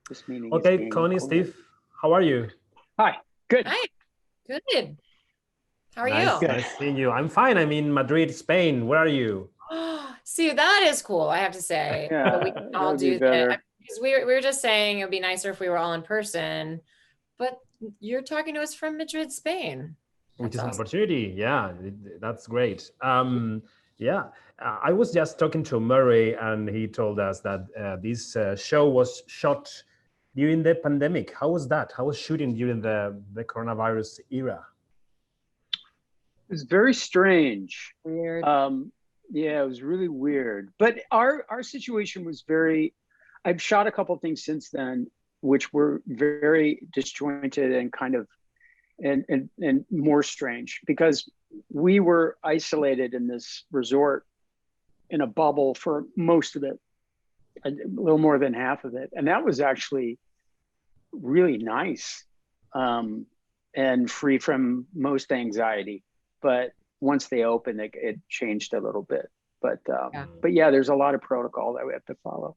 This meeting is Okay, being Connie, recorded. Steve, how are you? Hi, good. Hi, good. How are Nice, you? nice seeing you. I'm fine. I'm in Madrid, Spain. Where are you? See, that is cool, I have to say. Yeah, But we can that all would be do better. that. Because we were just saying it would be nicer if we were all in person. But you're talking to us from Madrid, Spain. Which is an awesome. opportunity. Yeah, that's great. Yeah, I was just talking to Murray, and he told us that this show was shot during the pandemic. How was that? How was shooting during the coronavirus era? It was very strange. Weird. Yeah, it was really weird. But our situation was very, I've shot a couple of things since then, which were very disjointed and kind of and more strange because we were isolated in this resort in a bubble for most of it, a little more than half of it. And that was actually really nice, and free from most anxiety. But once they opened, it changed a little bit. But yeah, there's a lot of protocol that we have to follow.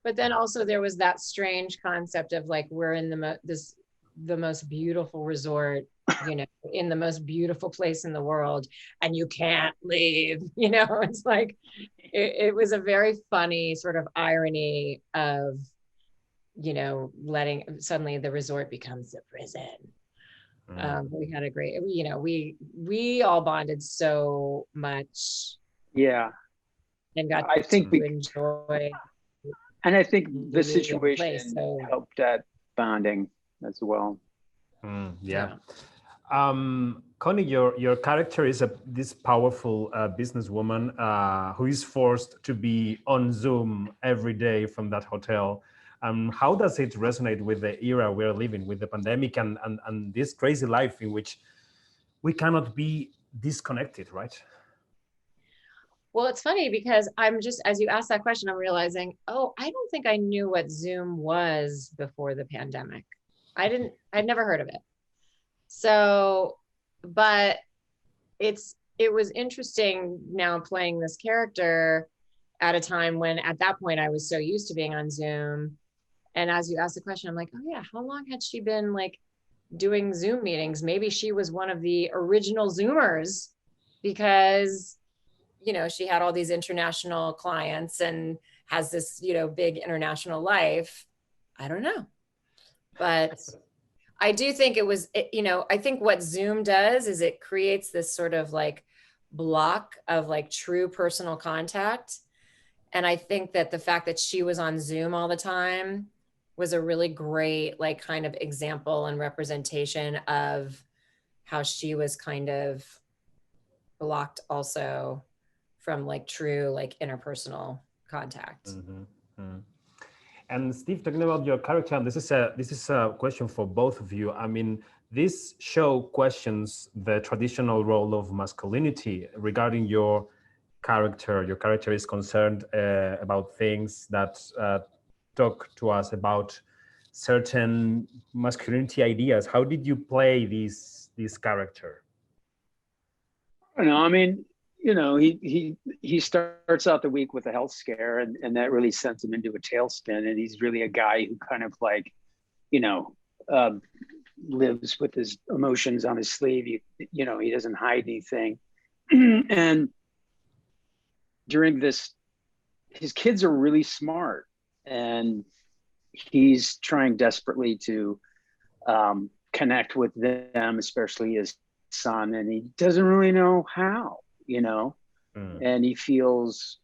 But then also there was that strange concept of like we're in the most beautiful resort, in the most beautiful place in the world, and you can't leave. It's like it was a very funny sort of irony of letting suddenly the resort becomes a prison. We had a great, we all bonded so much. Yeah, and got I think to enjoy. And I think the situation helped that bonding as well. Yeah. Connie, your character is this powerful businesswoman who is forced to be on Zoom every day from that hotel. How does it resonate with the era we're living, with the pandemic and this crazy life in which we cannot be disconnected, right? Well, it's funny because I'm just, as you asked that question, I'm realizing, oh, I don't think I knew what Zoom was before the pandemic. I'd never heard of it. So, but it was interesting now playing this character at a time when at that point I was so used to being on Zoom. And as you asked the question, I'm like, oh yeah, how long had she been like doing Zoom meetings? Maybe she was one of the original Zoomers because, she had all these international clients and has this, big international life. I don't know. But I do think it was, I think what Zoom does is it creates this sort of like block of like true personal contact. And I think that the fact that she was on Zoom all the time was a really great, like, kind of example and representation of how she was kind of blocked also from like true, like interpersonal contact. And Steve, talking about your character, and this is a question for both of you. I mean, this show questions the traditional role of masculinity regarding your character. Your character is concerned about things that talk to us about certain masculinity ideas. How did you play this character? I don't know. I mean, he starts out the week with a health scare, and that really sends him into a tailspin. And he's really a guy who kind of like, lives with his emotions on his sleeve. He doesn't hide anything. And during this, his kids are really smart, and he's trying desperately to connect with them, especially his son, and he doesn't really know how, and he feels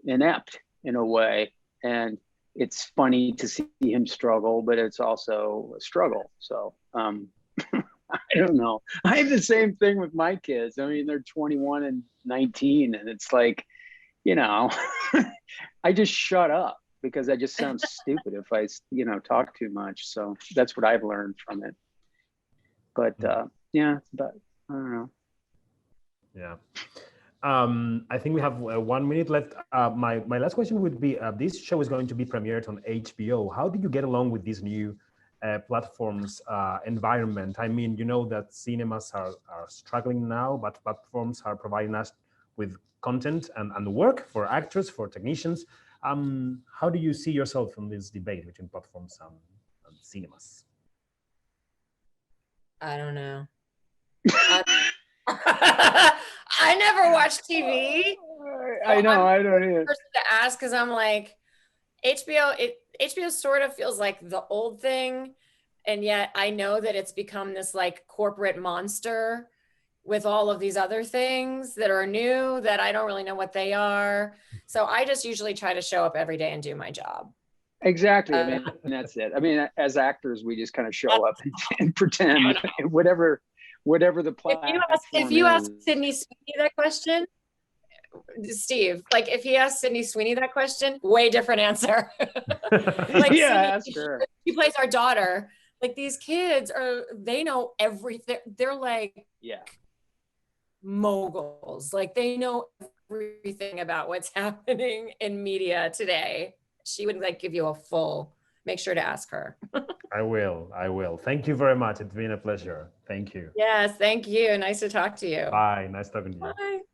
inept in a way. And it's funny to see him struggle, but it's also a struggle. So I don't know. I have the same thing with my kids. I mean, they're 21 and 19, and it's like, I just shut up because I just sound stupid if I, talk too much. So that's what I've learned from it. But yeah, but I don't know. Yeah. I think we have 1 minute left. My last question would be, this show is going to be premiered on HBO. How did you get along with this new platforms environment? I mean, that cinemas are struggling now, but platforms are providing us with content and work for actors, for technicians. How do you see yourself in this debate between platforms and cinemas? I don't know. I never watch TV. I know, I don't either. Person to ask, because I'm like, HBO sort of feels like the old thing, and yet I know that it's become this like corporate monster with all of these other things that are new that I don't really know what they are. So I just usually try to show up every day and do my job. Exactly. I mean, that's it. I mean, as actors, we just kind of show up and pretend whatever the platform if you ask Sydney Sweeney that question, Steve, like if he asked Sydney Sweeney that question, way different answer. Like, yeah, Sydney, ask her. She plays our daughter. Like, these kids they know everything. They're like moguls. Like, they know everything about what's happening in media today. She would like give you a full, make sure to ask her. I will. Thank you very much. It's been a pleasure. Thank you. Yes, thank you. Nice to talk to you. Bye. Nice talking to you. Bye.